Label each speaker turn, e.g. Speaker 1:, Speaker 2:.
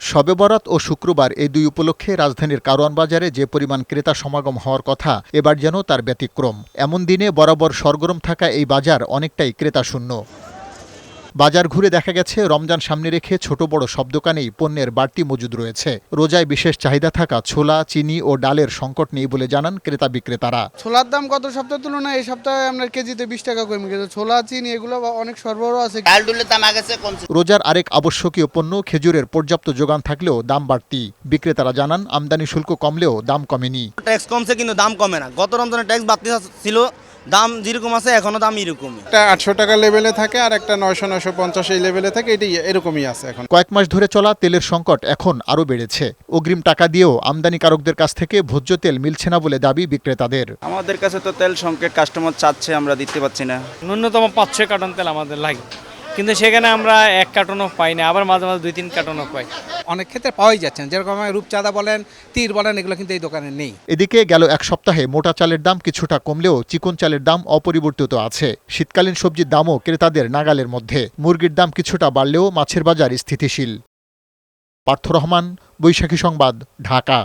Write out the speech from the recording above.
Speaker 1: শবে বরাত ও শুক্রবার এই দুই উপলক্ষে রাজধানীর কারওয়ান বাজারে যে পরিমাণ ক্রেতা সমাগম হওয়ার কথা এবার যেন তার ব্যতিক্রম। এমন দিনে বরাবর সরগরম থাকা এই বাজার অনেকটাই ক্রেতাশূন্য। বাজার ঘুরে দেখা গেছে রমজান সামনে রেখে ছোট বড় সব দোকানেই পণ্যের বাড়তি মজুদ রয়েছে। রোজায় বিশেষ চাহিদা থাকা ছোলা, চিনি ও ডালের সংকট নেই বলে জানান ক্রেতা বিক্রেতারা।
Speaker 2: ছোলার দাম গত সপ্তাহের তুলনায় এই সপ্তাহে আপনার কেজিতে 20 টাকা কমে গেছে। ছোলা, চিনি এগুলো অনেক সরবরাহ আছে।
Speaker 3: ডাল ডুলের দাম আগেছে কমছে।
Speaker 1: রোজার আরেক আবশ্যকীয় পণ্য খেজুরের পর্যাপ্ত যোগান থাকলেও দাম বাড়তি। বিক্রেতারা জানান আমদানি শুল্ক কমলেও দাম কমেনি।
Speaker 4: ট্যাক্স কমছে কিন্তু দাম কমে না। গত রমজানে ট্যাক্স বাড়তি ছিল, দাম যেরকম আছে এখনো দাম এরকমই।
Speaker 5: একটা 800 টাকা লেভেলে থাকে আর একটা 900-950 এই লেভেলে থাকে, এটি এরকমই আছে এখন।
Speaker 1: কয়েক মাস ধরে চলা তেলের সংকট এখন আরও বেড়েছে। অগ্রিম টাকা দিয়েও আমদানিকারকদের কাছ থেকে ভোজ্য তেল মিলছে না বলে দাবি বিক্রেতাদের।
Speaker 6: আমাদের কাছে তো তেল সংকট, কাস্টমার চাচ্ছে, আমরা দিতে পারছি না।
Speaker 7: ন্যূনতম 5-6 কার্টন তেল আমাদের লাগে, কিন্তু সেখানে আমরা 1 কার্টনও পাই না, আবার মাঝে মাঝে 2-3 কার্টনও পাই।
Speaker 8: অনেক ক্ষেত্রে পাওয়াই যাচ্ছে না, যেরকম রূপচাঁদা বলেন, তীর বলেন, এগুলো কিন্তু এই দোকানে নেই।
Speaker 1: এদিকে গেল এক সপ্তাহে মোটা চালের দাম কিছুটা কমলেও চিকন চালের দাম অপরিবর্তিত আছে। শীতকালীন সবজির দামও ক্রেতাদের নাগালের মধ্যে। মুরগির দাম কিছুটা বাড়লেও মাছের বাজার স্থিতিশীল। পার্থ রহমান, বৈশাখী সংবাদ, ঢাকা।